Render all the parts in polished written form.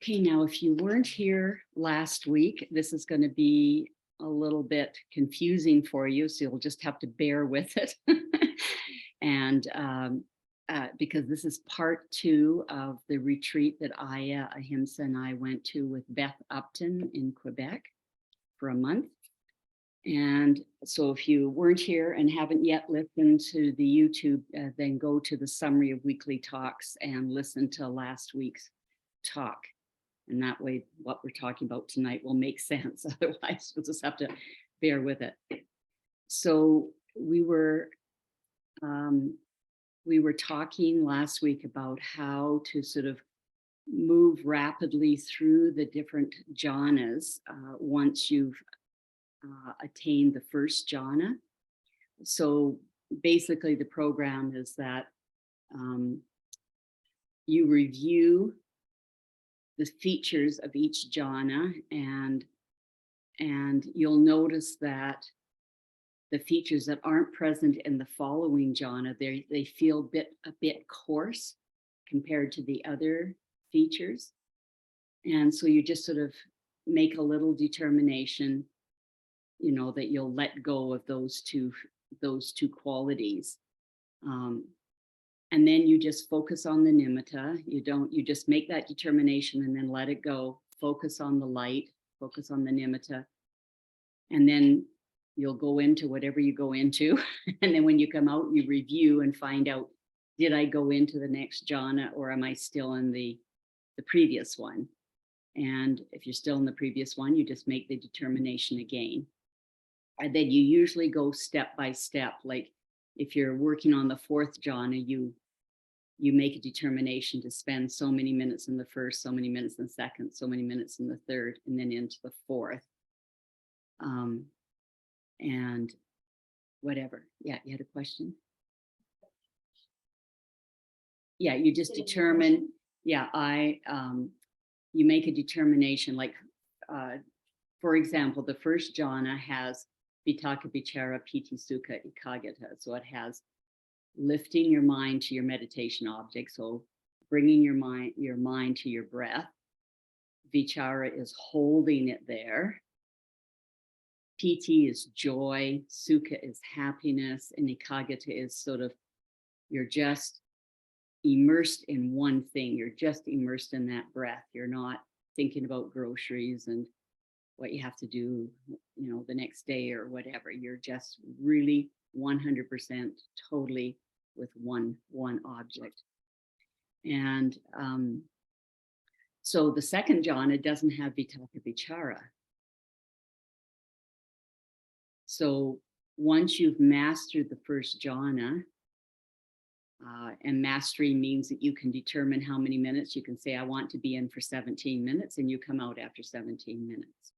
Okay, now if you weren't here last week, this is going to be a little bit confusing for you, so you'll just have to bear with it. and because this is part 2 of the retreat that Aya, Ahimsa, and I went to with Beth Upton in Quebec for a month. And so if you weren't here and haven't yet listened to the YouTube, then go to the summary of weekly talks and listen to last week's talk. And that way, what we're talking about tonight will make sense. Otherwise, we'll just have to bear with it. So we were talking last week about how to sort of move rapidly through the different jhanas once you've attained the first jhana. So basically, the program is that you review the features of each jhana, and you'll notice that the features that aren't present in the following jhana, they feel a bit coarse compared to the other features. And so you just sort of make a little determination, you know, that you'll let go of those two qualities. And then you just focus on the nimitta. You just make that determination and then let it go. Focus on the light, focus on the nimitta. And then you'll go into whatever you go into. And then when you come out, you review and find out, did I go into the next jhana or am I still in the previous one? And if you're still in the previous one, you just make the determination again. And then you usually go step by step. Like if you're working on the 4th jhana, you make a determination to spend so many minutes in the first, so many minutes in the second, so many minutes in the third, and then into the 4th. And whatever. Yeah, you had a question? Yeah, you just determine, you make a determination, like, for example, the first jhana has Vitakka, Vichara, Piti, Sukha, Ekaggata. So it has lifting your mind to your meditation object. So bringing your mind to your breath. Vichara is holding it there. Piti is joy. Sukha is happiness. And Ekaggata is sort of, you're just immersed in one thing. You're just immersed in that breath. You're not thinking about groceries and what you have to do, you know, the next day or whatever. You're just really 100% totally with one object. And so the second jhana doesn't have Vitakka Vichara. So once you've mastered the first jhana, and mastery means that you can determine how many minutes. You can say, I want to be in for 17 minutes, and you come out after 17 minutes.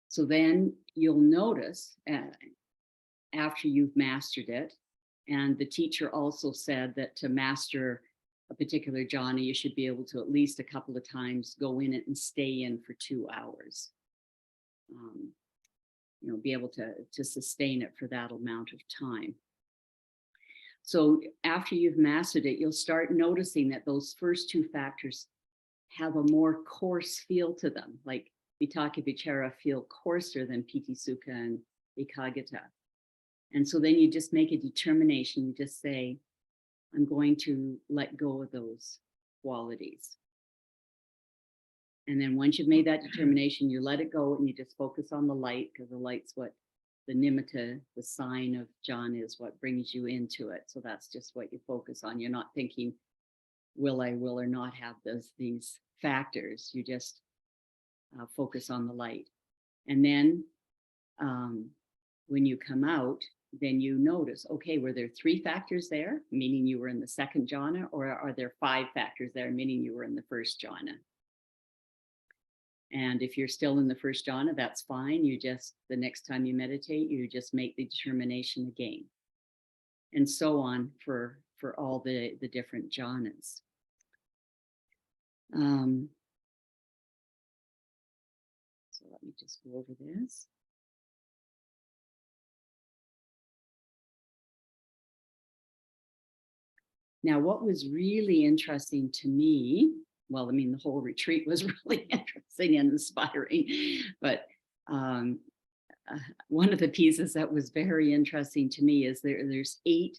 So then you'll notice after you've mastered it, and the teacher also said that to master a particular jhana, you should be able to at least a couple of times go in it and stay in for 2 hours. You know, be able to sustain it for that amount of time. So after you've mastered it, you'll start noticing that those first 2 factors have a more coarse feel to them, like Vitakka Vichara feel coarser than Piti, Sukha, and Ekaggata. And so then you just make a determination. You just say, I'm going to let go of those qualities. And then once you've made that determination, you let it go and you just focus on the light, because the light's what the nimitta, the sign of jhana, is what brings you into it. So that's just what you focus on. You're not thinking, will or not have these factors. You just focus on the light. And then when you come out, then you notice, okay, were there 3 factors there, meaning you were in the second jhana, or are there 5 factors there, meaning you were in the first jhana? And if you're still in the first jhana, that's fine. You just, the next time you meditate, you just make the determination again. And so on for all the different jhanas. So let me just go over this. Now, what was really interesting to me well, I mean, the whole retreat was really interesting and inspiring, but one of the pieces that was very interesting to me is there's 8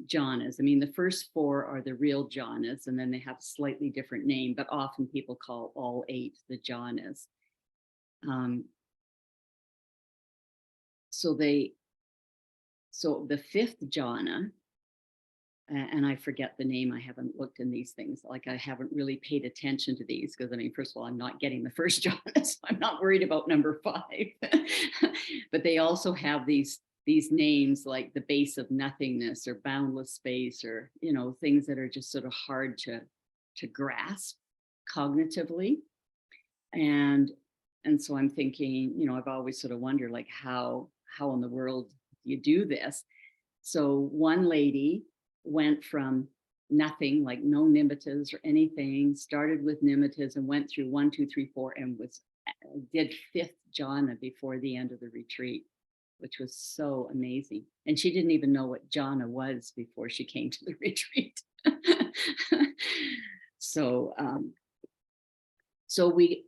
jhanas. I mean, the first 4 are the real jhanas, and then they have a slightly different name, but often people call all 8 the jhanas. So the 5th jhana, and I forget the name, I haven't looked in these things, like I haven't really paid attention to these, because I mean, first of all, I'm not getting the first jhana, so I'm not worried about number 5. But they also have these names like the base of nothingness or boundless space, or things that are just sort of hard to grasp cognitively. And so I'm thinking, I've always sort of wondered, like, how in the world do you do this? So one lady went from nothing, like no nimittas or anything, started with nimittas and went through 1, 2, 3, 4, and did 5th jhana before the end of the retreat, which was so amazing. And she didn't even know what jhana was before she came to the retreat. So we,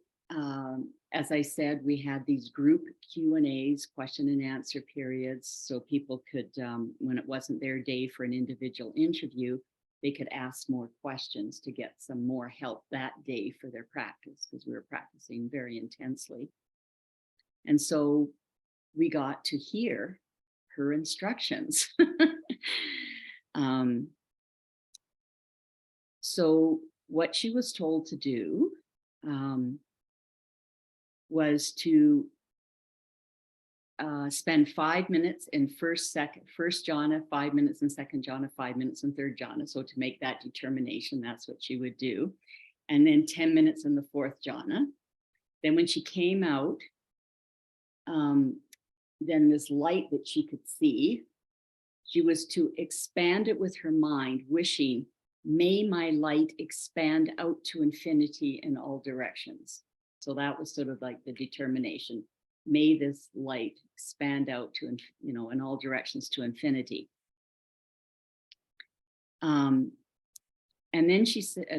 as I said, we had these group Q&As, question and answer periods, so people could, when it wasn't their day for an individual interview, they could ask more questions to get some more help that day for their practice, because we were practicing very intensely. And so we got to hear her instructions. So what she was told to do was to spend 5 minutes in first jhana, 5 minutes in second jhana, 5 minutes in third jhana. So to make that determination, that's what she would do. And then 10 minutes in the 4th jhana. Then when she came out, then this light that she could see, she was to expand it with her mind, wishing, may my light expand out to infinity in all directions. So that was sort of like the determination. May this light expand out to, in all directions to infinity. And then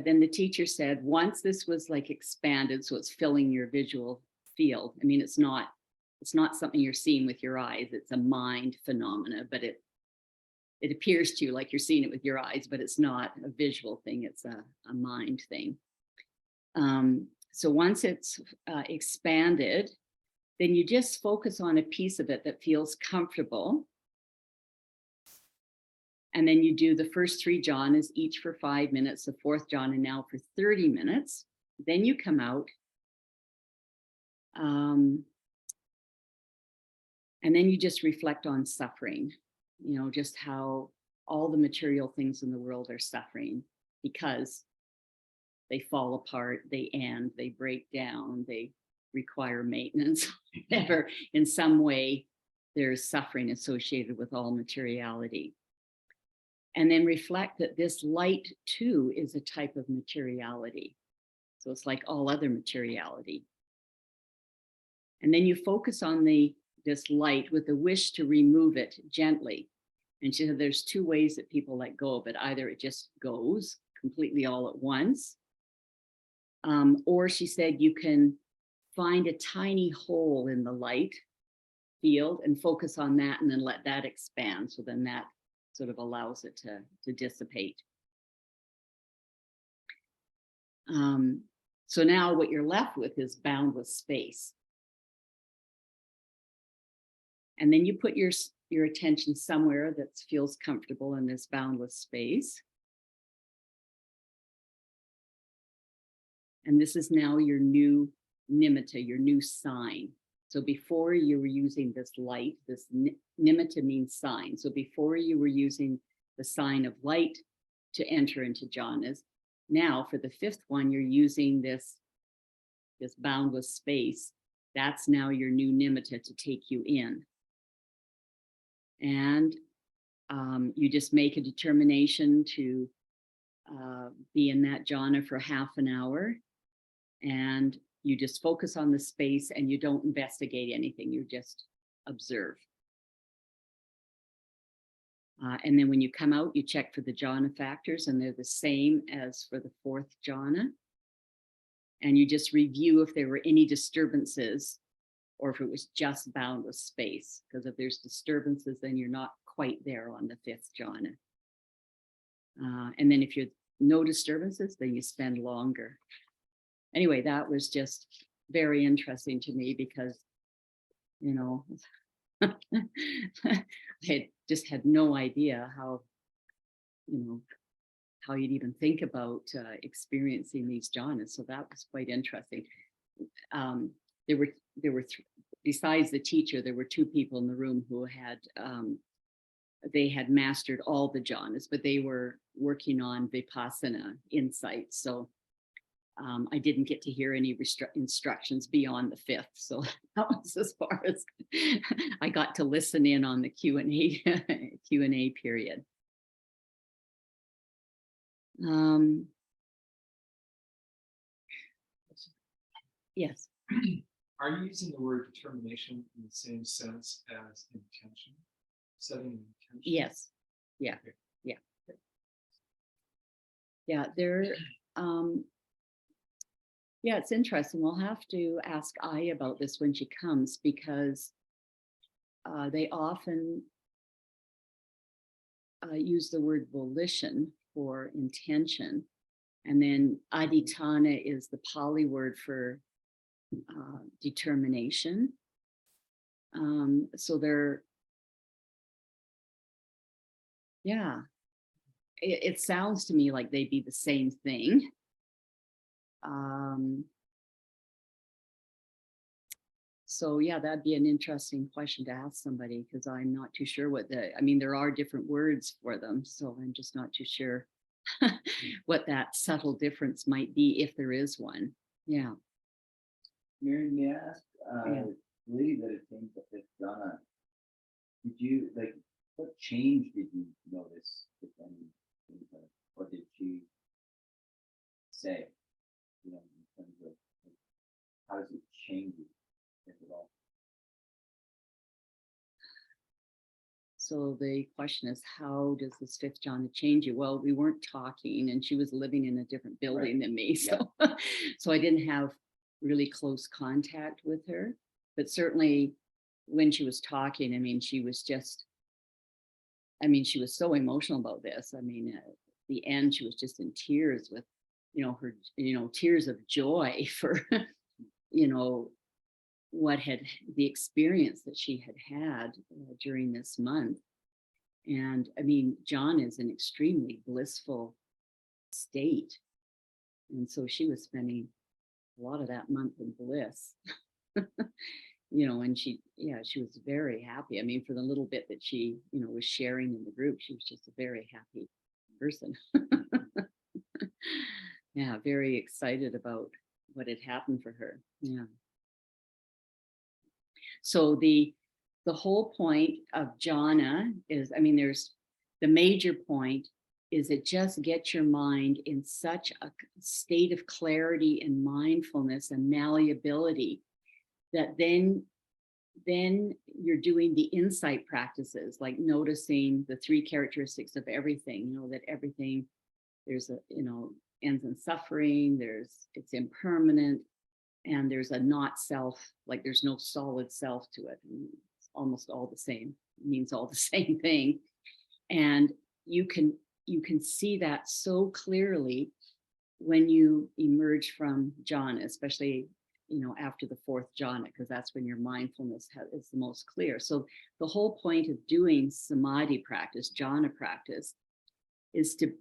then the teacher said, once this was like expanded, so it's filling your visual field. I mean, it's not something you're seeing with your eyes. It's a mind phenomena, but it appears to you like you're seeing it with your eyes, but it's not a visual thing. It's a mind thing. So once it's expanded, then you just focus on a piece of it that feels comfortable. And then you do the first 3 jhanas, each for 5 minutes, the 4th jhana now for 30 minutes. Then you come out. And then you just reflect on suffering, just how all the material things in the world are suffering because they fall apart, they end, they break down, they require maintenance, whatever. In some way, there's suffering associated with all materiality. And then reflect that this light too is a type of materiality. So it's like all other materiality. And then you focus on this light with a wish to remove it gently. And she said there's 2 ways that people let go of it. Either it just goes completely all at once, or she said you can find a tiny hole in the light field and focus on that and then let that expand. So then that sort of allows it to dissipate. So now what you're left with is boundless space. And then you put your attention somewhere that feels comfortable in this boundless space. And this is now your new nimitta, your new sign. So before you were using this light, this nimitta means sign. So before you were using the sign of light to enter into jhanas. Now for the 5th one, you're using this boundless space. That's now your new nimitta to take you in. And you just make a determination to be in that jhana for half an hour. And you just focus on the space and you don't investigate anything. You just observe. And then when you come out, you check for the jhana factors, and they're the same as for the 4th jhana. And you just review if there were any disturbances or if it was just boundless space. Because if there's disturbances, then you're not quite there on the fifth jhana. And then if you're no disturbances, then you spend longer. Anyway, that was just very interesting to me because, you know, I just had no idea how, you know, how you'd even think about experiencing these jhanas. So that was quite interesting. There were besides the teacher, there were two people in the room who had they had mastered all the jhanas, but they were working on vipassana insight. So I didn't get to hear any instructions beyond the fifth. So that was as far as I got to listen in on the Q&A period. Yes. Are you using the word determination in the same sense as intention? Setting an intention? Yes. Yeah. Okay. Yeah. Yeah. There. Yeah, it's interesting. We'll have to ask Ai about this when she comes because they often use the word volition for intention. And then adhitthana is the Pali word for determination. So they're, yeah, it sounds to me like they'd be the same thing. So yeah, that'd be an interesting question to ask somebody because I'm not too sure what I mean, there are different words for them. So I'm just not too sure what that subtle difference might be if there is one. Yeah. Mary, may I ask, lady that attained the fifth jhana, did you, like, what change did you notice, if any, in her? Or did she say, you know, in terms of, like, how does it change you, if at all? So the question is, how does this fifth jhana change you? Well, we weren't talking and she was living in a different building than me. So, so I didn't have really close contact with her, but certainly when she was talking, I mean, she was just, I mean, she was so emotional about this. I mean, at the end, she was just in tears with, you know, her, you know, tears of joy for, you know, what had the experience that she had during this month. And I mean, John is an extremely blissful state. And so she was spending a lot of that month in bliss, you know, and she was very happy. I mean, for the little bit that she, you know, was sharing in the group, she was just a very happy person. Yeah, very excited about what had happened for her. Yeah. So the whole point of jhana is, I mean, there's the major point is it just gets your mind in such a state of clarity and mindfulness and malleability that then you're doing the insight practices, like noticing the three characteristics of everything, you know, that everything, there's a, you know, ends in suffering, it's impermanent, and there's a not self, like there's no solid self to it. It's almost all the same, it means all the same thing. And you can see that so clearly when you emerge from jhana, especially, you know, after the fourth jhana, because that's when your mindfulness is the most clear. So the whole point of doing samadhi practice, jhana practice, is to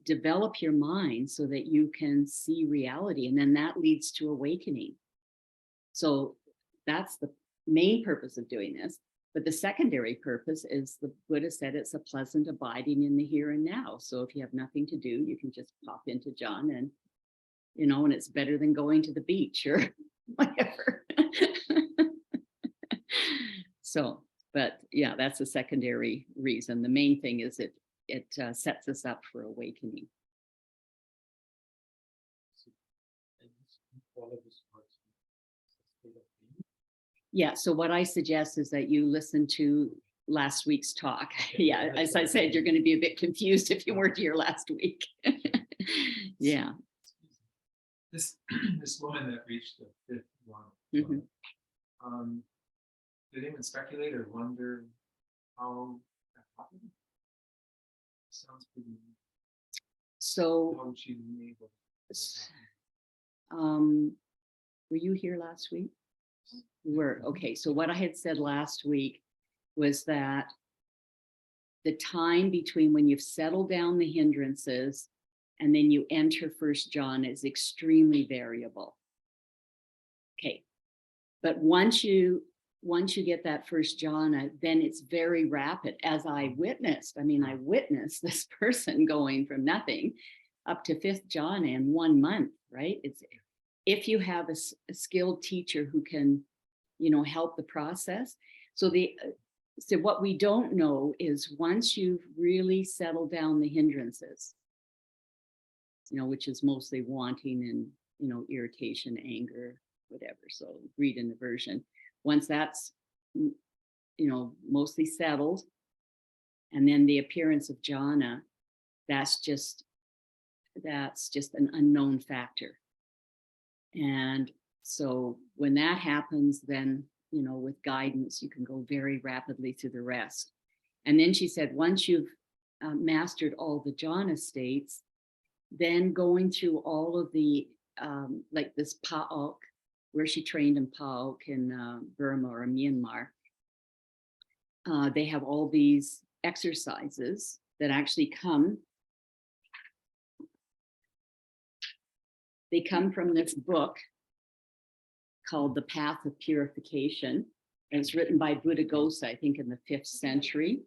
develop your mind so that you can see reality, and then that leads to awakening. So that's the main purpose of doing this. But the secondary purpose is, the Buddha said, it's a pleasant abiding in the here and now. So if you have nothing to do, you can just pop into jhana, and, you know, and it's better than going to the beach or whatever. So, but yeah, that's a secondary reason. The main thing is it sets us up for awakening. Yeah, so what I suggest is that you listen to last week's talk. Yeah, as I said, you're going to be a bit confused if you weren't here last week. Yeah. This this woman that reached the fifth one, Mhm. did anyone speculate or wonder how that happened? Sounds pretty. So, How would she be able to do that? were you here last week? You were. Okay. So what I had said last week was that the time between when you've settled down the hindrances and then you enter first jhana is extremely variable. Okay. But once you get that first jhana, then it's very rapid, as I witnessed. I mean, I witnessed this person going from nothing up to fifth jhana in 1 month, right? It's if you have a skilled teacher who can, help the process. So what we don't know is once you've really settled down the hindrances, which is mostly wanting and, irritation, anger, whatever. So greed and aversion. Once that's, mostly settled, and then the appearance of jhana, that's just an unknown factor. And so when that happens, then, with guidance, you can go very rapidly through the rest. And then she said, once you've mastered all the jhana states, then going through all of the, like this Pa'ok, where she trained in Pa'ok in Burma or Myanmar, they have all these exercises that actually come from this book called The Path of Purification. And it's written by Buddhaghosa, I think in the 5th century.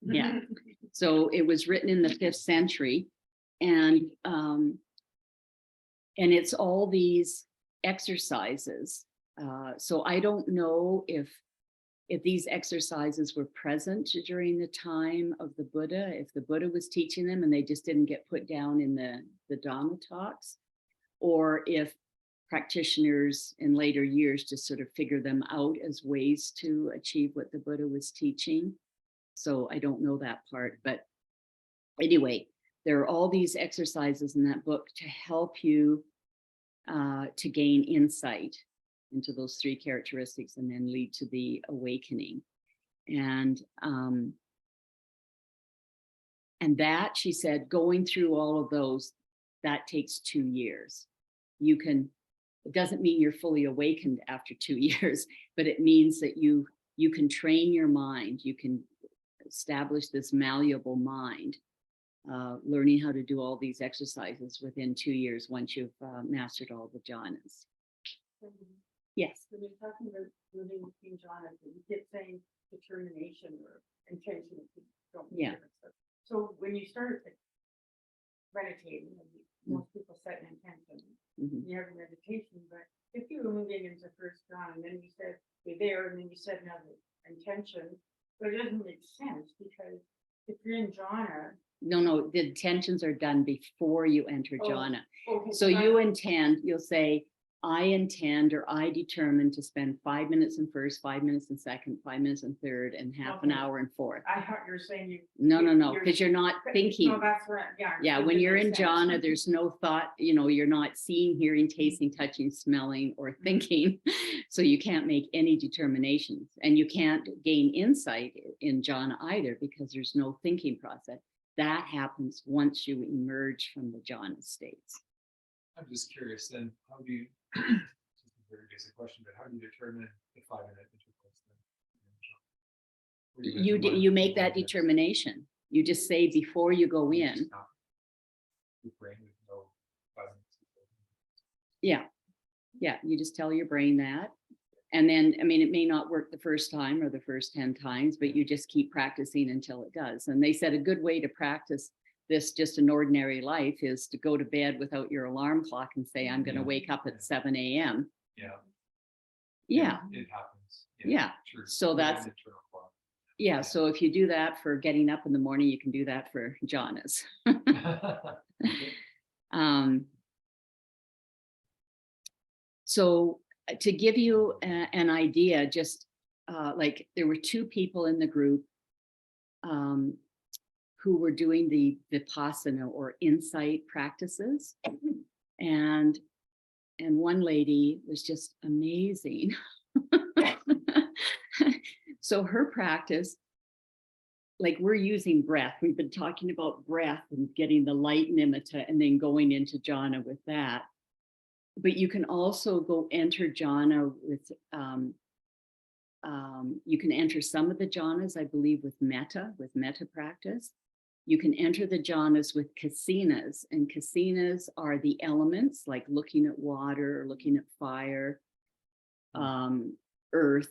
Yeah. So it was written in the 5th century. And it's all these exercises. So I don't know if these exercises were present during the time of the Buddha, if the Buddha was teaching them and they just didn't get put down in the Dhamma talks, or if practitioners in later years just sort of figure them out as ways to achieve what the Buddha was teaching. So I don't know that part, but anyway, there are all these exercises in that book to help you to gain insight into those 3 characteristics and then lead to the awakening. And that, she said, going through all of those, that takes 2 years. It doesn't mean you're fully awakened after 2 years, but it means that you can train your mind, you can establish this malleable mind, learning how to do all these exercises within 2 years once you've mastered all the jhanas. Yes. When you're talking about moving between jhanas, you keep saying determination or intention. Yeah. So when you start meditating, most people set an intention. You have a meditation, but if you were moving into first jhana and then you said you're there and then you set another intention, but it doesn't make sense because if you're in jhana. No, the intentions are done before you enter jhana. Okay, So you intend, you'll say, I intend or I determine to spend 5 minutes in first, 5 minutes in second, 5 minutes in third, and half an hour in fourth. I thought you were saying you. No, because you're not thinking. No, that's right. Yeah. Yeah, when you're in jhana, there's no thought, you're not seeing, hearing, tasting, touching, smelling, or thinking. So you can't make any determinations. And you can't gain insight in jhana either because there's no thinking process. That happens once you emerge from the jhana states. I'm just curious then, how do you, just a very basic question, but how do you determine the 5-minute intervals? You make that determination. You just say before you go in. Yeah, you just tell your brain that. And then, it may not work the first time or the first 10 times, but you just keep practicing until it does. And they said a good way to practice this just an ordinary life is to go to bed without your alarm clock and say, I'm going to wake up at 7 a.m. Yeah. It happens. Yeah. True. So that's, yeah. So if you do that for getting up in the morning, you can do that for jhanas. So to give you an idea, just like there were 2 people in the group. who were doing the Vipassana or insight practices. And one lady was just amazing. So her practice, like we're using breath. We've been talking about breath and getting the light nimitta and then going into jhana with that. But you can also go enter jhana with, you can enter some of the jhanas, I believe, with metta practice. You can enter the jhanas with kasinas, and kasinas are the elements, like looking at water, looking at fire, earth,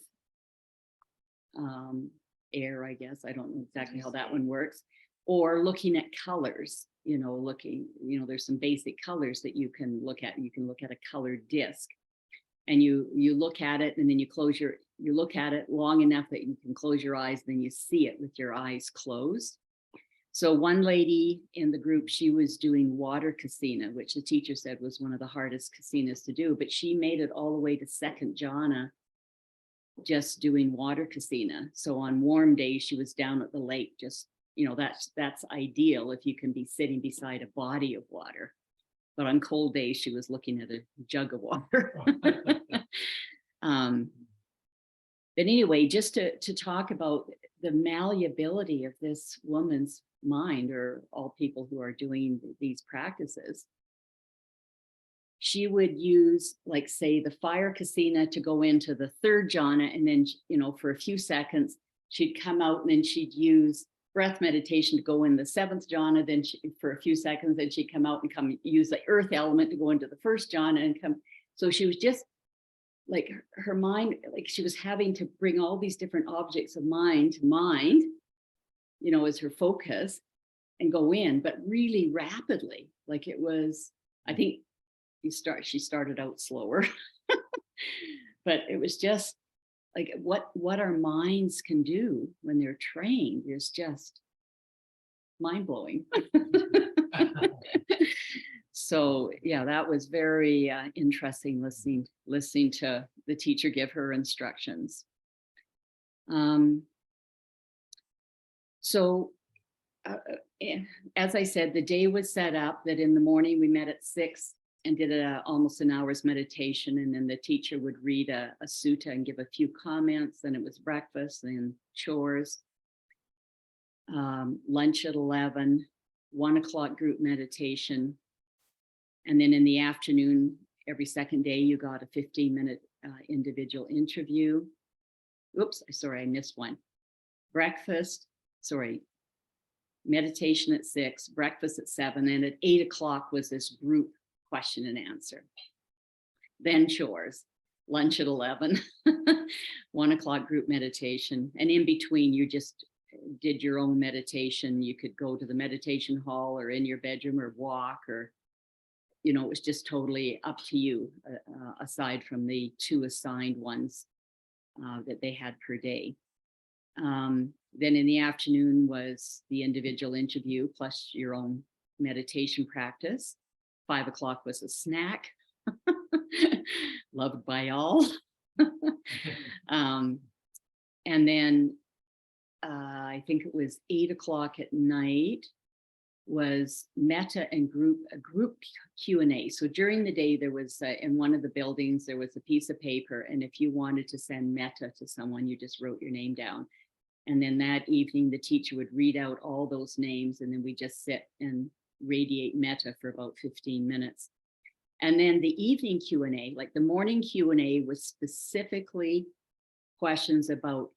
air, I guess. I don't know exactly how that one works. Or looking at colors, there's some basic colors that you can look at. You can look at a colored disc, and you look at it, and then you look at it long enough that you can close your eyes, then you see it with your eyes closed. So one lady in the group, she was doing water kasina, which the teacher said was one of the hardest kasinas to do, but she made it all the way to second jhana, just doing water kasina. So on warm days, she was down at the lake, just, that's ideal if you can be sitting beside a body of water. But on cold days, she was looking at a jug of water. But anyway, just to talk about the malleability of this woman's mind, or all people who are doing these practices, she would use, like, say, the fire kasina to go into the third jhana, and then, for a few seconds, she'd come out, and then she'd use breath meditation to go in the seventh jhana, then for a few seconds, then she'd come out and use the earth element to go into the first jhana and come. So she was just like, her mind, like she was having to bring all these different objects of mind to mind, as her focus, and go in, but really rapidly. Like it was, I think she started out slower, but it was just like what our minds can do when they're trained is just mind-blowing. So yeah, that was very interesting listening to the teacher give her instructions. As I said, the day was set up that in the morning we met at 6 and did almost an hour's meditation, and then the teacher would read a sutta and give a few comments. Then it was breakfast and chores, lunch at 11, 1 o'clock group meditation. And then in the afternoon, every second day, you got a 15-minute individual interview. Oops, sorry, I missed one. Meditation at 6, breakfast at 7, and at 8 o'clock was this group question and answer. Then chores, lunch at 11, 1 o'clock group meditation. And in between, you just did your own meditation. You could go to the meditation hall or in your bedroom or walk, or it was just totally up to you, aside from the 2 assigned ones that they had per day. Then in the afternoon was the individual interview plus your own meditation practice. 5 o'clock was a snack, loved by all. And then I think it was 8 o'clock at night was metta and group Q&A. So during the day, there was in one of the buildings, there was a piece of paper, and if you wanted to send metta to someone, you just wrote your name down. And then that evening, the teacher would read out all those names, and then we just sit and radiate metta for about 15 minutes. And then the evening Q&A, like the morning Q&A, was specifically questions about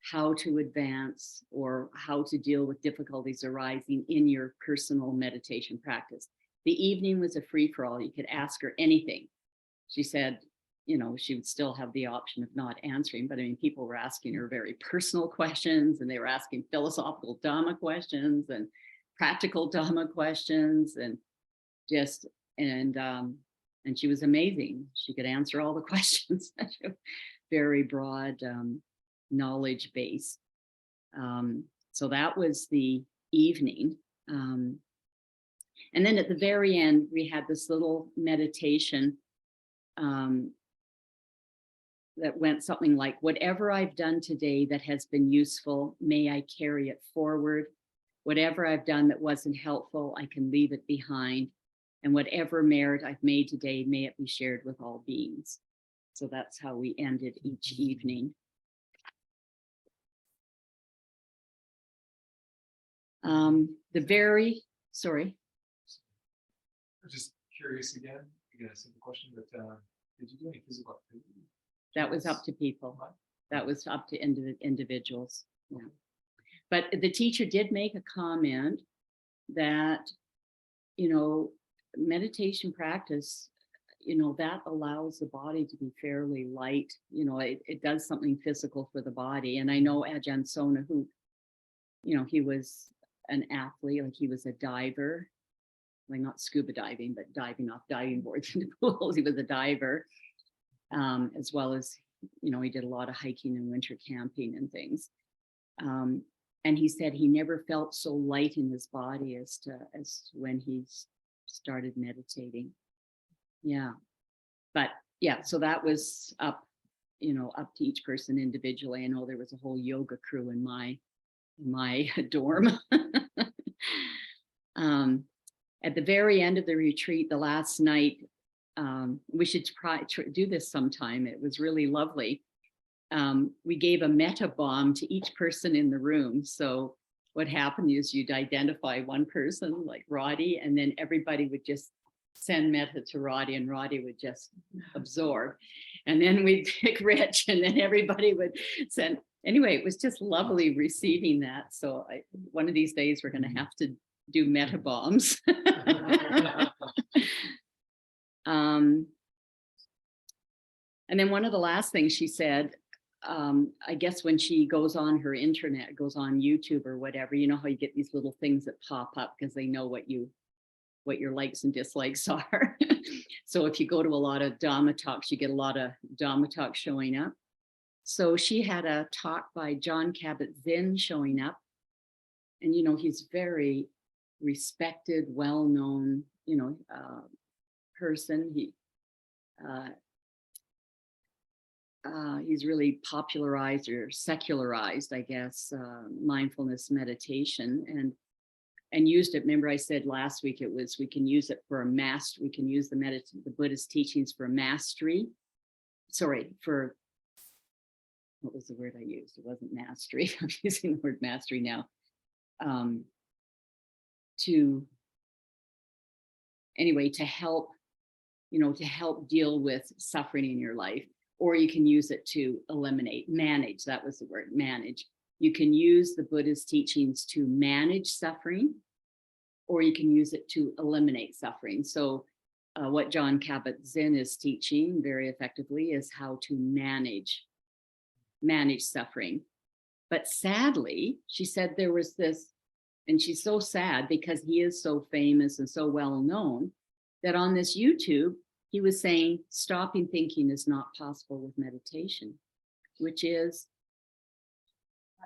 how to advance or how to deal with difficulties arising in your personal meditation practice. The evening was a free-for-all. You could ask her anything. She said, she would still have the option of not answering, but I mean, people were asking her very personal questions, and they were asking philosophical Dhamma questions and practical Dhamma questions, and she was amazing. She could answer all the questions. Very broad knowledge base. So that was the evening. And then at the very end, we had this little meditation that went something like, whatever I've done today that has been useful, may I carry it forward. Whatever I've done that wasn't helpful, I can leave it behind. And whatever merit I've made today, may it be shared with all beings. So that's how we ended each evening. Sorry. I'm just curious again, a simple question, but did you do any physical activity? That was up to people. That was up to individuals. Yeah. But the teacher did make a comment that, meditation practice, that allows the body to be fairly light. It does something physical for the body. And I know Ajahn Sona, who, he was an athlete, like he was a diver, like not scuba diving, but diving off diving boards into pools. He was a diver, as well as, he did a lot of hiking and winter camping and things. And he said he never felt so light in his body as when he started meditating. Yeah. But yeah, so that was up to each person individually. I know there was a whole yoga crew in my dorm. At the very end of the retreat, the last night, we should do this sometime. It was really lovely. We gave a metta bomb to each person in the room. So what happened is you'd identify one person like Roddy, and then everybody would just send metta to Roddy, and Roddy would just absorb. And then we'd pick Rich, and then everybody would send. Anyway, it was just lovely receiving that. So one of these days we're going to have to do metta bombs. And then one of the last things she said, I guess when she goes on her internet, goes on YouTube or whatever, you know how you get these little things that pop up because they know what your likes and dislikes are. So if you go to a lot of Dhamma talks, you get a lot of Dhamma talks showing up. So she had a talk by John Kabat-Zinn showing up. And, he's very respected, well-known, person. He's really popularized or secularized, I guess, mindfulness meditation and used it. Remember I said last week we can use it for a master. We can use the Buddhist teachings for mastery. Sorry, for what was the word I used? It wasn't mastery. I'm using the word mastery now. To help, to help deal with suffering in your life. Or you can use it to manage. That was the word, manage. You can use the Buddhist teachings to manage suffering, or you can use it to eliminate suffering. So what John Kabat-Zinn is teaching very effectively is how to manage suffering. But sadly, she said there was this, and she's so sad because he is so famous and so well known, that on this YouTube, he was saying stopping thinking is not possible with meditation, which is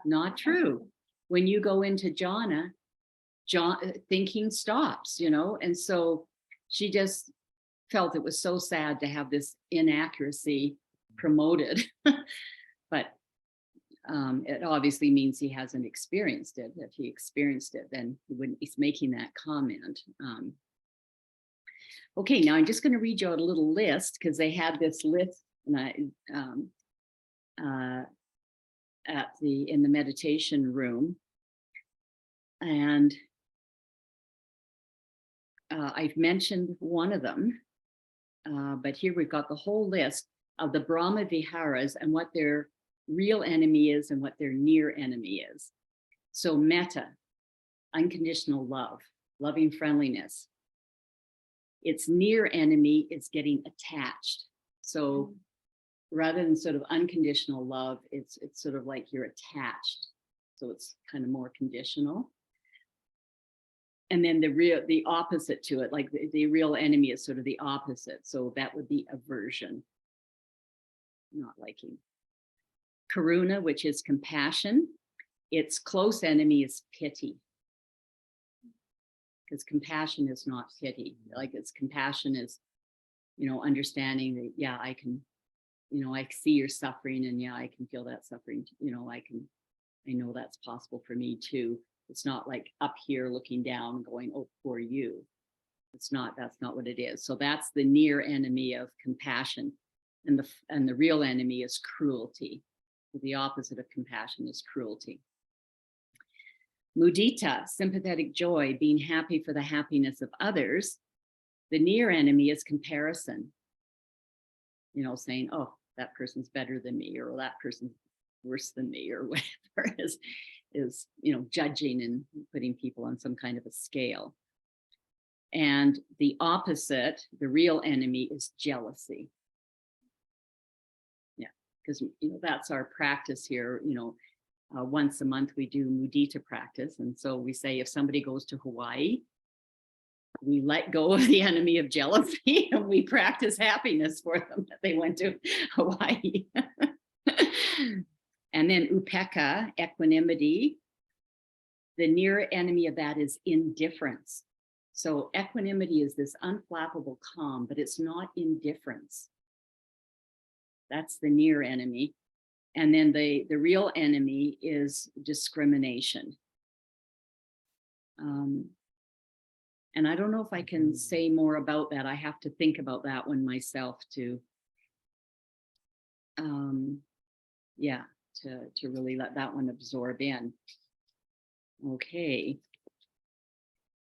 not true. When you go into jhana, thinking stops, and so she just felt it was so sad to have this inaccuracy promoted. But it obviously means he hasn't experienced it. If he experienced it, then he wouldn't be making that comment. Okay, now I'm just going to read you out a little list because they had this list in the meditation room, and I've mentioned one of them, but here we've got the whole list of the Brahma-viharas and what their real enemy is and what their near enemy is. So metta, unconditional love, loving friendliness. Its near enemy is getting attached. So rather than sort of unconditional love, it's sort of like you're attached. So it's kind of more conditional. And then the opposite to it, like the real enemy is sort of the opposite. So that would be aversion, not liking. Karuna, which is compassion. Its close enemy is pity. Because compassion is not pity. Like compassion is, understanding that, yeah, I can, I see your suffering and yeah, I can feel that suffering. I know that's possible for me too. It's not like up here looking down going, oh, poor you. That's not what it is. So that's the near enemy of compassion. And the real enemy is cruelty. The opposite of compassion is cruelty. Mudita, sympathetic joy, being happy for the happiness of others. The near enemy is comparison. You know, saying, oh, that person's better than me, or that person's worse than me, or whatever is you know, judging and putting people on some kind of a scale. And the opposite, the real enemy, is jealousy. Yeah, because, you know, that's our practice here. You know, once a month we do mudita practice. And so we say, if somebody goes to Hawaii, we let go of the enemy of jealousy and we practice happiness for them that they went to Hawaii. And then upekkha, equanimity. The near enemy of that is indifference. So equanimity is this unflappable calm, but it's not indifference. That's the near enemy. And then the real enemy is discrimination. And I don't know if I can say more about that. I have to think about that one myself to really let that one absorb in. Okay.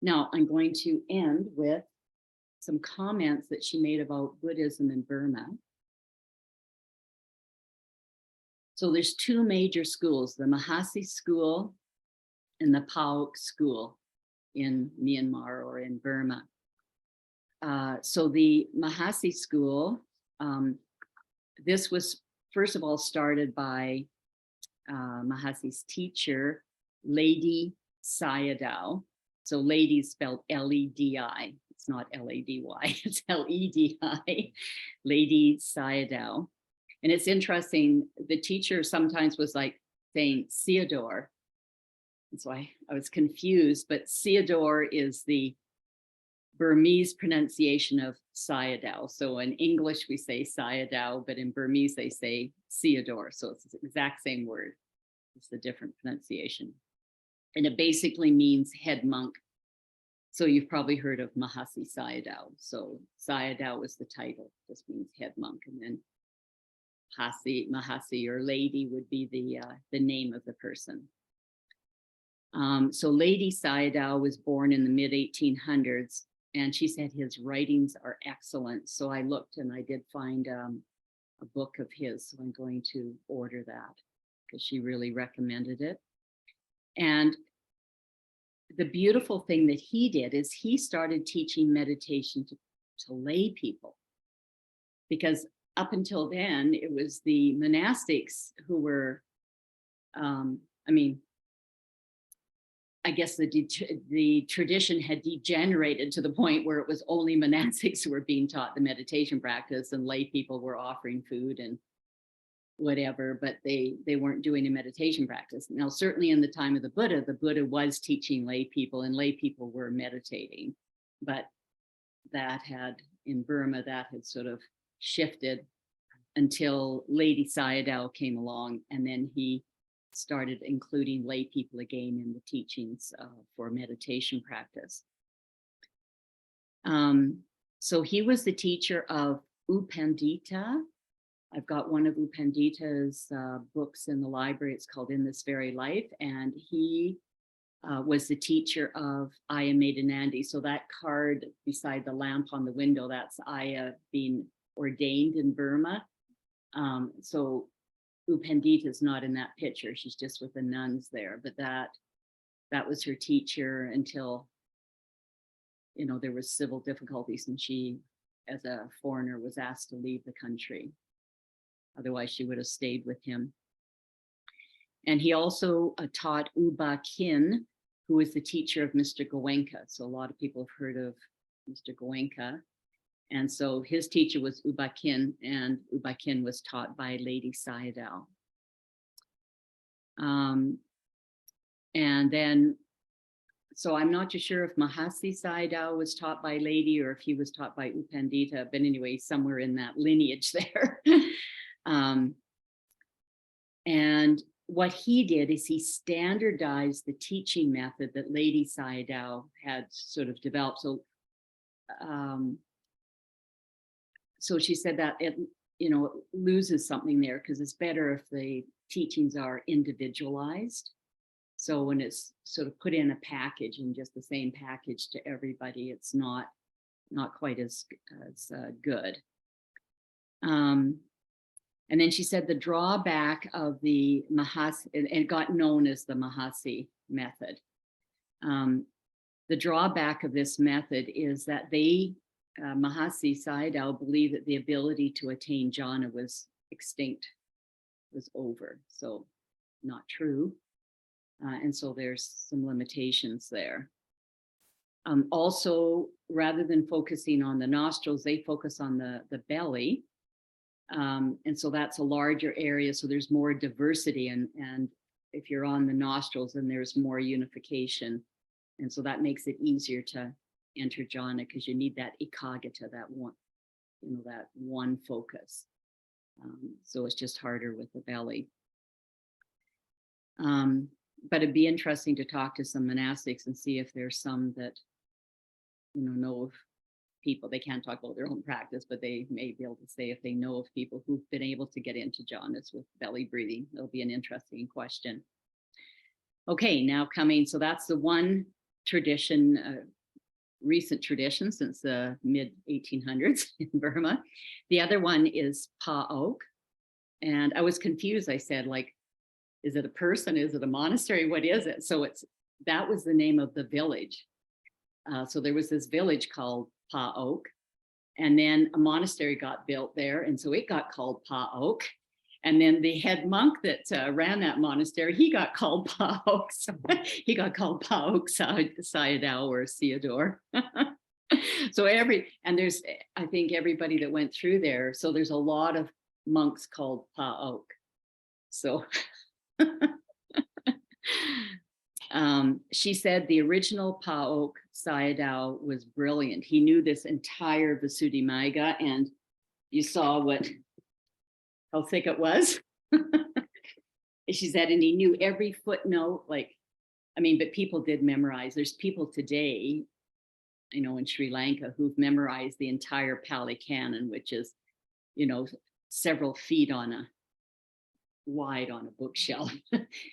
Now I'm going to end with some comments that she made about Buddhism in Burma. So there's two major schools, the Mahasi school and the Pauk school in Myanmar or in Burma. So the Mahasi school, this was first of all started by Mahasi's teacher, Lady Sayadaw. So lady is spelled L-E-D-I. It's not L-A-D-Y, it's L-E-D-I, Lady Sayadaw. And it's interesting, the teacher sometimes was like saying Sayadaw. And so I was confused, but Sayadaw is the Burmese pronunciation of Sayadaw. So in English we say Sayadaw, but in Burmese they say Sayadaw. So it's the exact same word. It's the different pronunciation. And it basically means head monk. So you've probably heard of Mahasi Sayadaw. So Sayadaw is the title, just means head monk. And then Mahasi or lady would be the name of the person. So Lady Sayadaw was born in the mid-1800s, and she said his writings are excellent. So I looked and I did find a book of his. So I'm going to order that because she really recommended it. And the beautiful thing that he did is he started teaching meditation to lay people, because up until then it was the monastics who were, I guess the tradition had degenerated to the point where it was only monastics who were being taught the meditation practice, and lay people were offering food and whatever, but they weren't doing a meditation practice. Now, certainly in the time of the Buddha was teaching lay people, and lay people were meditating, but that had, in Burma, that had sort of shifted until Lady Sayadaw came along, and then he started including lay people again in the teachings for meditation practice. So he was the teacher of U Pandita. I've got one of U Pandita's books in the library. It's called In This Very Life. And he was the teacher of Aya Maidanandi. So that card beside the lamp on the window, that's Aya being ordained in Burma. So U Pandita is not in that picture. She's just with the nuns there. But that was her teacher until, you know, there was civil difficulties and she, as a foreigner, was asked to leave the country. Otherwise, she would have stayed with him. And he also taught U Ba Khin, who was the teacher of Mr. Goenka. So a lot of people have heard of Mr. Goenka. And so his teacher was U Ba Khin, and U Ba Khin was taught by Lady Sayadaw. And then, so I'm not too sure if Mahasi Sayadaw was taught by Lady or if he was taught by U Pandita, but anyway, somewhere in that lineage there. And what he did is he standardized the teaching method that Lady Sayadaw had sort of developed. So she said that it, you know, it loses something there because it's better if the teachings are individualized. So when it's sort of put in a package and just the same package to everybody, it's not quite as good. And then she said the drawback of the Mahasi, and it got known as the Mahasi method. The drawback of this method is that Mahasi Sayadaw believed that the ability to attain jhana was extinct, was over. So not true. And so there's some limitations there. Also, rather than focusing on the nostrils, they focus on the belly. And so that's a larger area. So there's more diversity. And if you're on the nostrils, then there's more unification. And so that makes it easier to enter jhana because you need that ekagata, that one, you know, that one focus. So it's just harder with the belly. But it'd be interesting to talk to some monastics and see if there's some that, you know of people. They can't talk about their own practice, but they may be able to say if they know of people who've been able to get into jhanas with belly breathing. It'll be an interesting question. Okay, now coming, so that's the one tradition, recent tradition since the mid 1800s in Burma. The other one is Pa'ok. And I was confused. I said, like, is it a person? Is it a monastery? What is it? So that was the name of the village. So there was this village called Pa'ok, and then a monastery got built there. And so it got called Pa'ok. And then the head monk that ran that monastery, he got called Pa'ok. So he got called Pa'ok Sayadaw or Theodore. So there's, I think everybody that went through there. So there's a lot of monks called Pa'ok. So she said the original Pa'ok Sayadaw was brilliant. He knew this entire Visuddhimagga, and you saw how thick it was. She said, and he knew every footnote, like, I mean, but people did memorize. There's people today, you know, in Sri Lanka who've memorized the entire Pali Canon, which is, you know, several feet wide on a bookshelf,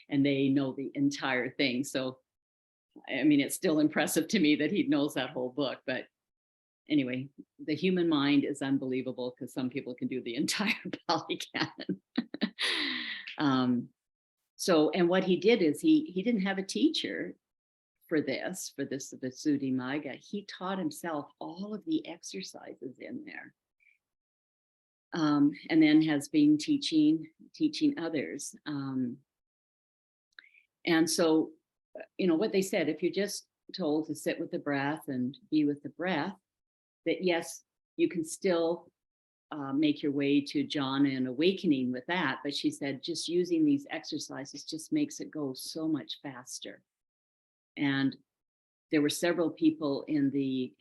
and they know the entire thing. So, I mean, it's still impressive to me that he knows that whole book. But anyway, the human mind is unbelievable because some people can do the entire Pali Canon. So, and what he did is he didn't have a teacher for this Visuddhimagga. He taught himself all of the exercises in there. And then has been teaching others. And so, you know, what they said, if you're just told to sit with the breath and be with the breath, that yes, you can still make your way to jhana and awakening with that. But she said, just using these exercises just makes it go so much faster. And there were several people in the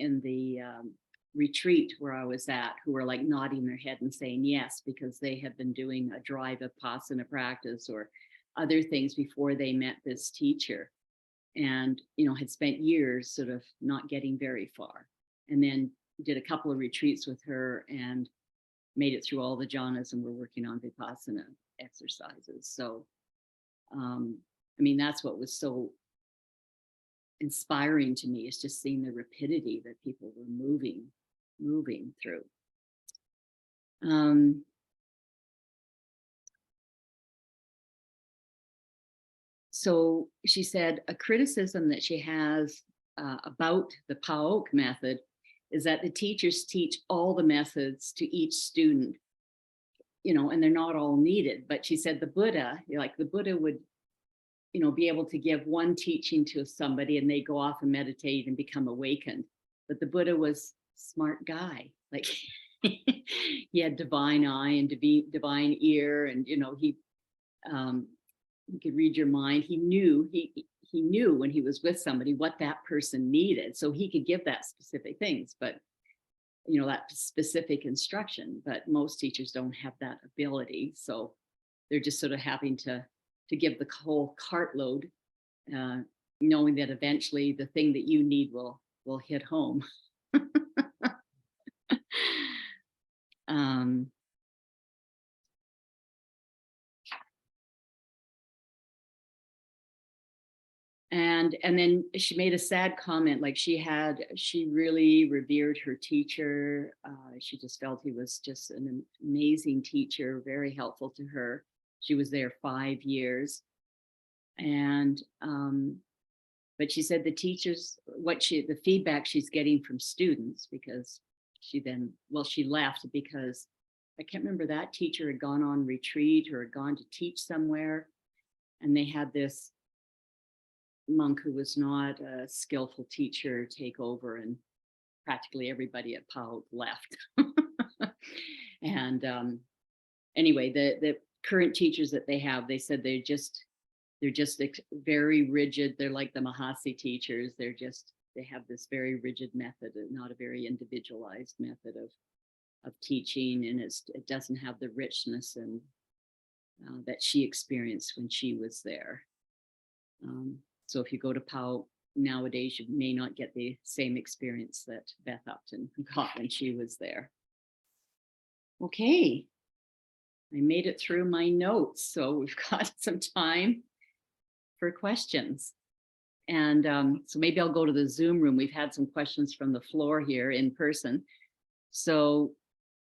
retreat where I was at who were like nodding their head and saying yes, because they had been doing a dry vipassana practice or other things before they met this teacher, and, you know, had spent years sort of not getting very far, and then did a couple of retreats with her and made it through all the jhanas and were working on vipassana exercises. So, I mean, that's what was so inspiring to me, is just seeing the rapidity that people were moving through. So she said a criticism that she has about the Pa'ok method is that the teachers teach all the methods to each student, you know, and they're not all needed. But she said the Buddha would, you know, be able to give one teaching to somebody and they go off and meditate and become awakened. But the Buddha was a smart guy. Like he had divine eye and divine ear, and, you know, he could read your mind. He knew when he was with somebody what that person needed, so he could give that specific things, but, you know, that specific instruction. But most teachers don't have that ability, so they're just sort of having to to give the whole cartload, knowing that eventually the thing that you need will hit home. And then she made a sad comment, like she really revered her teacher. She just felt he was just an amazing teacher, very helpful to her. She was there 5 years. And but she said the teachers, the feedback she's getting from students, because she left because I can't remember, that teacher had gone on retreat or had gone to teach somewhere, and they had this monk who was not a skillful teacher take over, and practically everybody at POW left. And anyway, the current teachers that they have, they said they're just very rigid. They're like the Mahasi teachers. They have this very rigid method, not a very individualized method of teaching, and it doesn't have the richness and that she experienced when she was there. So if you go to POW nowadays, you may not get the same experience that Beth Upton got when she was there. Okay, I made it through my notes, so we've got some time for questions. And so maybe I'll go to the Zoom room. We've had some questions from the floor here in person. So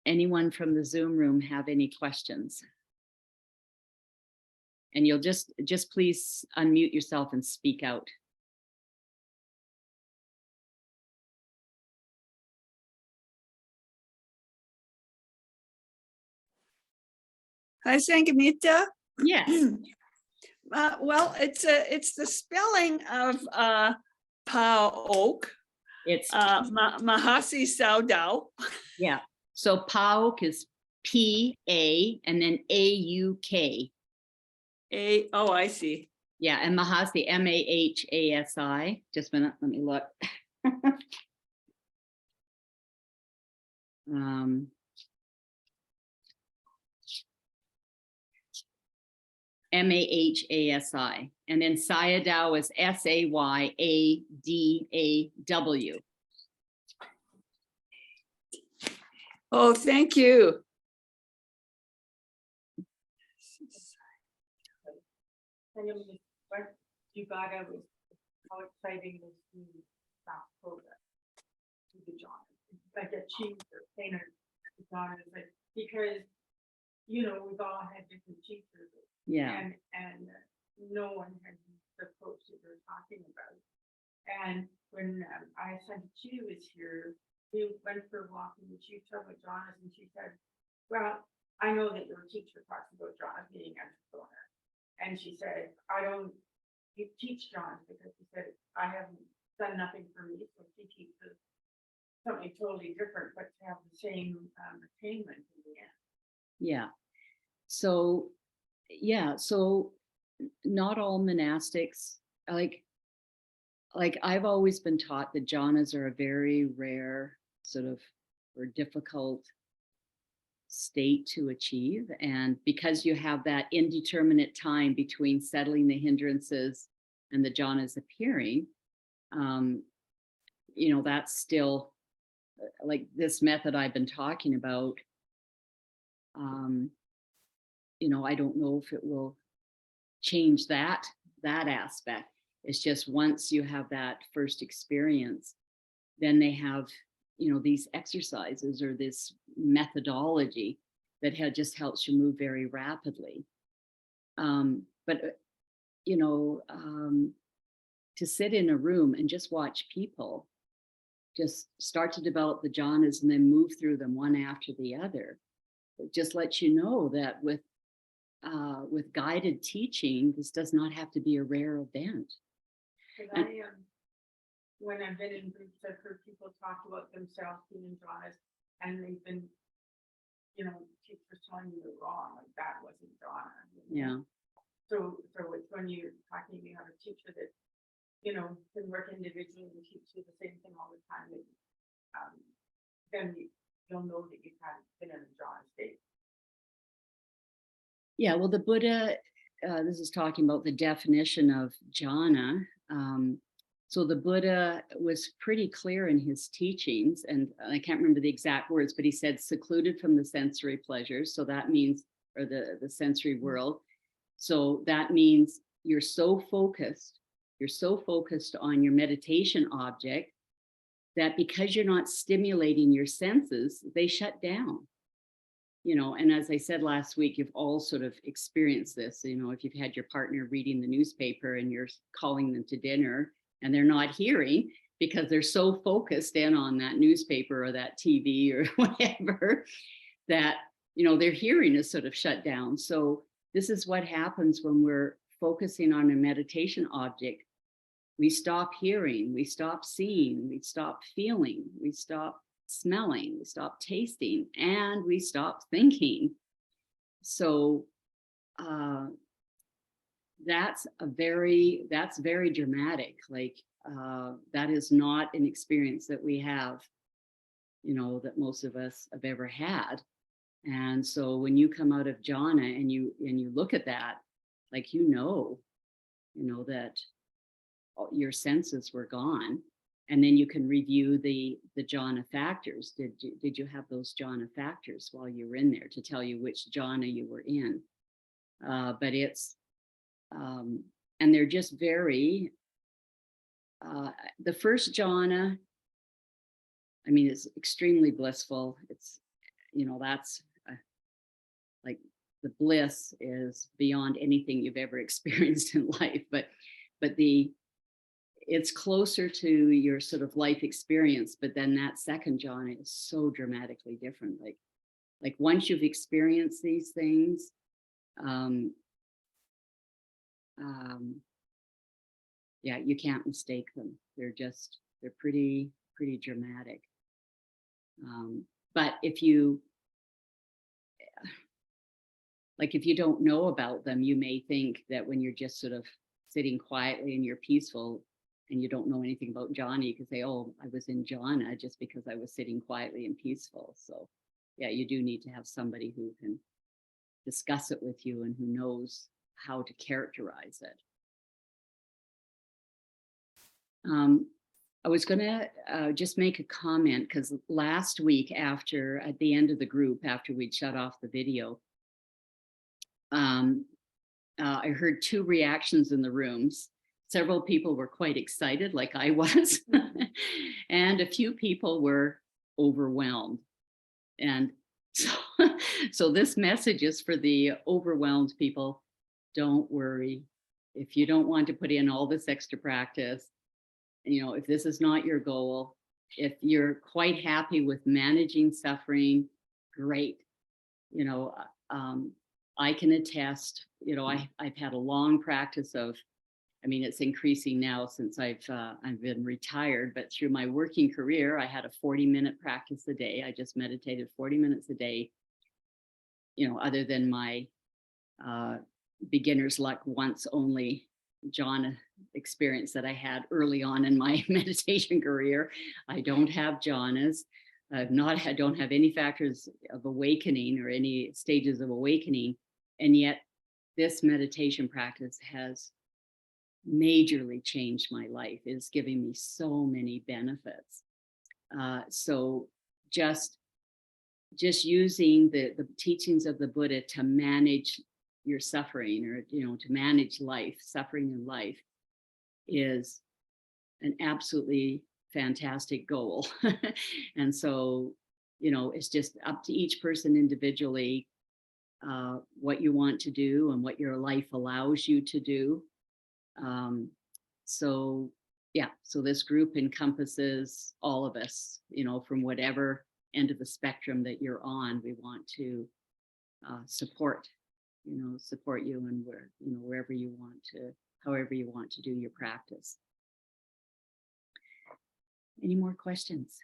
anyone from the Zoom room have any questions? And you'll just please unmute yourself and speak out. Hi, Sangamita. Yes. Well, it's the spelling of Pao Oak. It's Mahasi Saudao. yeah. So PAUK is P-A and then A-U-K. Oh, I see. Yeah, and Mahasi, M-A-H-A-S-I. Just a minute, let me look. M-A-H-A-S-I. And then Sayadaw is S-A-Y-A-D-A-W. Oh, thank you. What you got out was how exciting was the South Dakota, the jhanas, like a chief or painter, the jhanas, like, because we've all had different teachers. Yeah. And no one had the approach that we're talking about. And when I said she was here, we went for a walk and she talked about jhanas, and she said, well, I know that your teacher talks about jhanas being entrepreneur. And she said, you teach jhanas, because she said, I haven't done nothing for me. So she teaches something totally different, but to have the same attainment in the end. Yeah. So not all monastics, like I've always been taught that jhanas are a very rare sort of, or difficult state to achieve. And because you have that indeterminate time between settling the hindrances and the jhanas appearing, that's still like this method I've been talking about. I don't know if it will change that aspect. It's just once you have that first experience, then they have these exercises or this methodology that just helps you move very rapidly. But to sit in a room and just watch people just start to develop the jhanas and then move through them one after the other, it just lets you know that with guided teaching, this does not have to be a rare event. When I've been in groups, I've heard people talk about themselves being in jhanas, and they've been, teachers telling you they're wrong, like that wasn't jhana. Yeah. So it's when you're talking, you have a teacher that, can work individually and teach you the same thing all the time, that, then you'll know that you've been in a jhana state. Yeah, well, the Buddha this is talking about the definition of jhana. So the Buddha was pretty clear in his teachings, and I can't remember the exact words, but he said secluded from the sensory pleasures. So that means, or the sensory world. So that means you're so focused on your meditation object that because you're not stimulating your senses, they shut down. And as I said last week, you've all sort of experienced this. If you've had your partner reading the newspaper and you're calling them to dinner and they're not hearing because they're so focused in on that newspaper or that TV or whatever, that, their hearing is sort of shut down. So this is what happens when we're focusing on a meditation object. We stop hearing, we stop seeing, we stop feeling, we stop smelling, we stop tasting, and we stop thinking. So that's very dramatic. Like that is not an experience that we have, that most of us have ever had. And so when you come out of jhana and you look at that, like that your senses were gone, and then you can review the jhana factors. Did you have those jhana factors while you were in there to tell you which jhana you were in? But it's and they're just very. The first jhana, I mean, it's extremely blissful. It's that's like the bliss is beyond anything you've ever experienced in life. But it's closer to your sort of life experience, but then that second jhana is so dramatically different. Like once you've experienced these things, yeah, you can't mistake them. They're pretty dramatic. But if you don't know about them, you may think that when you're just sort of sitting quietly and you're peaceful and you don't know anything about jhana, you can say, oh, I was in jhana just because I was sitting quietly and peaceful. So yeah, you do need to have somebody who can discuss it with you and who knows how to characterize it. I was going to just make a comment because last week at the end of the group, after we'd shut off the video, I heard two reactions in the rooms. Several people were quite excited, like I was, and a few people were overwhelmed. And so this message is for the overwhelmed people. Don't worry. If you don't want to put in all this extra practice, if this is not your goal, if you're quite happy with managing suffering, great. I can attest, I've had a long practice of, it's increasing now since I've been retired, but through my working career, I had a 40-minute practice a day. I just meditated 40 minutes a day, other than my beginner's luck once only jhana experience that I had early on in my meditation career. I don't have jhanas. I don't have any factors of awakening or any stages of awakening. And yet this meditation practice has majorly changed my life. It's giving me so many benefits. So just using the teachings of the Buddha to manage your suffering, or to manage suffering in life, is an absolutely fantastic goal. And so it's just up to each person individually what you want to do and what your life allows you to do. So this group encompasses all of us, from whatever end of the spectrum that you're on. We want to support you and wherever you want to, however you want to do your practice. Any more questions?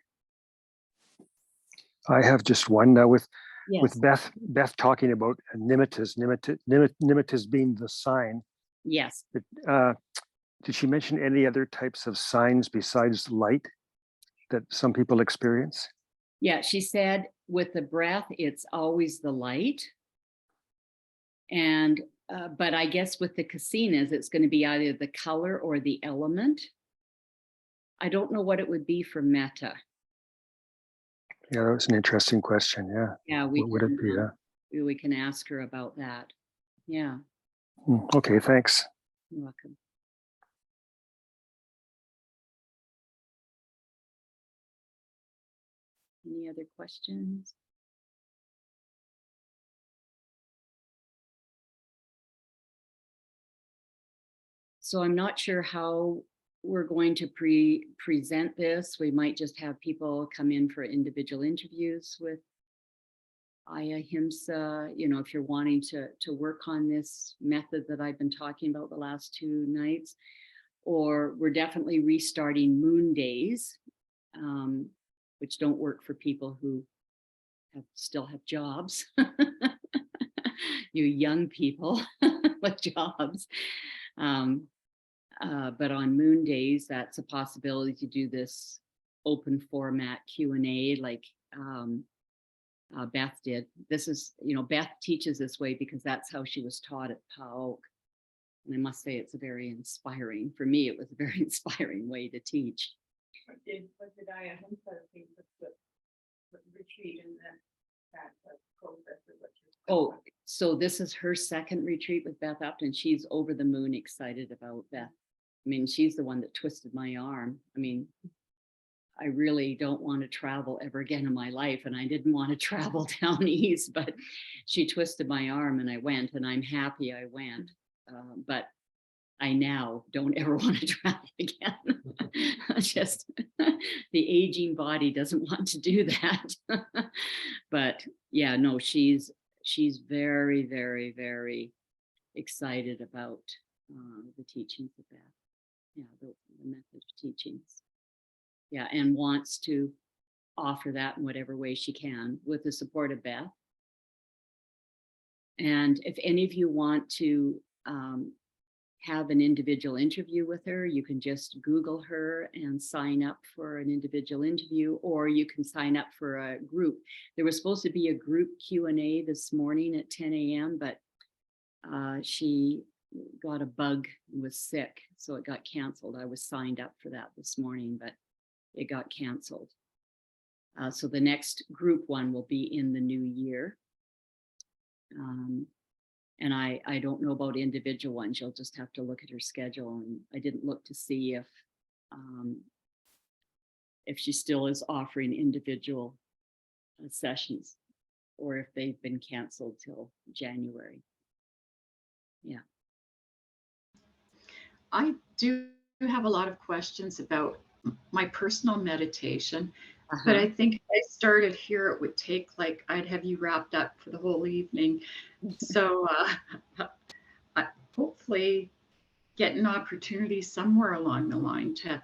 I have just one now with Yes. Beth talking about nimittas being the sign. Yes. Did she mention any other types of signs besides light that some people experience? Yeah, she said with the breath, it's always the light. And But I guess with the casinas, it's going to be either the color or the element. I don't know what it would be for metta. Yeah, that was an interesting question. Yeah. Yeah, What would it be? we can ask her about that. Yeah, Okay, thanks. you're welcome. Any other questions? So I'm not sure how we're going to present this. We might just have people come in for individual interviews with Ahimsa. You know, if you're wanting to work on this method that I've been talking about the last 2 nights, or we're definitely restarting moon days, which don't work for people who still have jobs. You young people with jobs. But on moon days, that's a possibility to do this open format Q&A like Beth did. This is, you know, Beth teaches this way because that's how she was taught at PAOK. And I must say it's a very inspiring, for me, it was a very inspiring way to teach. What did Ahimsa think of the retreat and that process of what you're Oh, so this is her second retreat with Beth Upton. She's over the moon excited about Beth. I mean, she's the one that twisted my arm. I mean, I really don't want to travel ever again in my life. And I didn't want to travel down east, but she twisted my arm and I went, and I'm happy I went. But I now don't ever want to travel again. Just the aging body doesn't want to do that. But yeah, no, she's very, very, very excited about the teachings of that. Yeah, the method of teachings. Yeah, and wants to offer that in whatever way she can with the support of Beth. And if any of you want to have an individual interview with her, you can just Google her and sign up for an individual interview, or you can sign up for a group. There was supposed to be a group Q&A this morning at 10 a.m., but she got a bug and was sick, so it got canceled. I was signed up for that this morning, but it got canceled. So the next group one will be in the new year. And I don't know about individual ones. You'll just have to look at her schedule. And I didn't look to see if she still is offering individual sessions or if they've been canceled till January. Yeah. I do have a lot of questions about my personal meditation, but I think if I started here, it would take I'd have you wrapped up for the whole evening. So I hopefully get an opportunity somewhere along the line to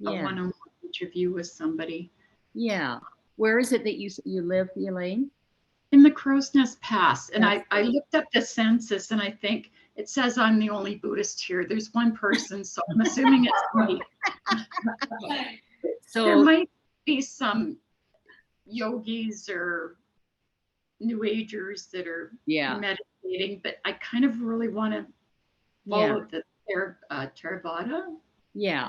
a one-on-one interview with somebody. Yeah. Where is it that you live, Elaine? In the Crow's Nest Pass. And I looked up the census and I think it says I'm the only Buddhist here. There's one person, so I'm assuming it's me. So there might be some yogis or New Agers that are meditating, but I kind of really want to follow the Theravada. Yeah.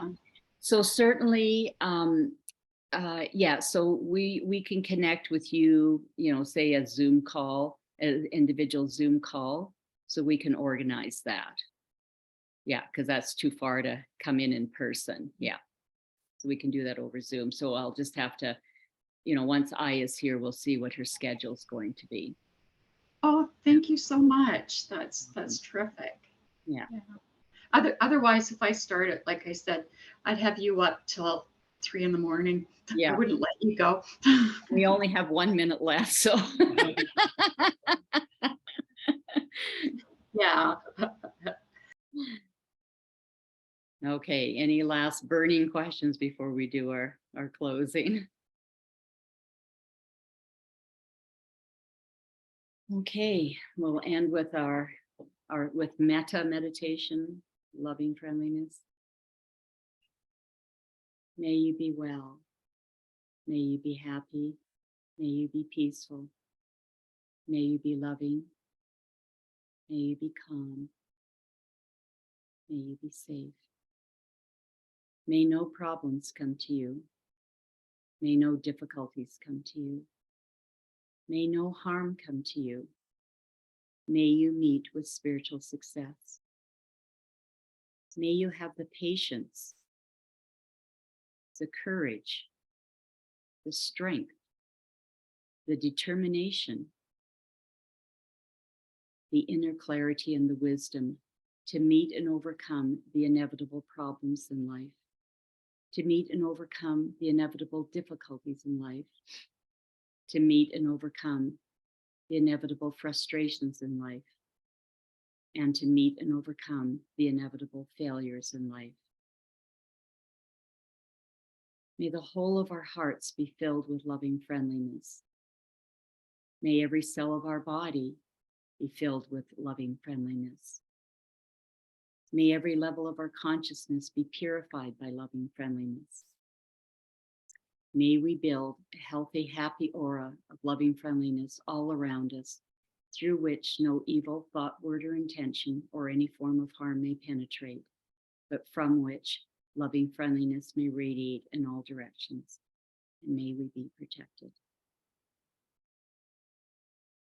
So certainly, so we can connect with you, you know, say a Zoom call, an individual Zoom call, so we can organize that. Yeah, because that's too far to come in person. Yeah. So we can do that over Zoom. So I'll just have to, you know, once is here, we'll see what her schedule's going to be. Oh, thank you so much. That's terrific. Yeah. Otherwise, if I started, like I said, I'd have you up till 3 a.m. Yeah. I wouldn't let you go. We only have 1 minute left, so. Yeah. Okay, any last burning questions before we do our closing? Okay, we'll end with with metta meditation, loving friendliness. May you be well. May you be happy. May you be peaceful. May you be loving. May you be calm. May you be safe. May no problems come to you. May no difficulties come to you. May no harm come to you. May you meet with spiritual success. May you have the patience, the courage, the strength, the determination, the inner clarity and the wisdom to meet and overcome the inevitable problems in life, to meet and overcome the inevitable difficulties in life, to meet and overcome the inevitable frustrations in life, and to meet and overcome the inevitable failures in life. May the whole of our hearts be filled with loving friendliness. May every cell of our body be filled with loving friendliness. May every level of our consciousness be purified by loving friendliness. May we build a healthy, happy aura of loving friendliness all around us, through which no evil thought, word, or intention, or any form of harm may penetrate, but from which loving friendliness may radiate in all directions, and may we be protected.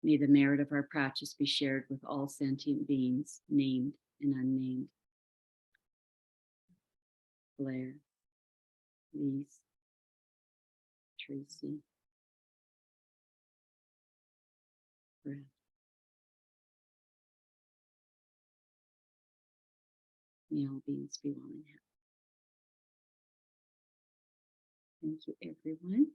May the merit of our practice be shared with all sentient beings, named and unnamed. Blair, Lise, Tracy, Brett. May all beings be well and happy. Thank you, everyone.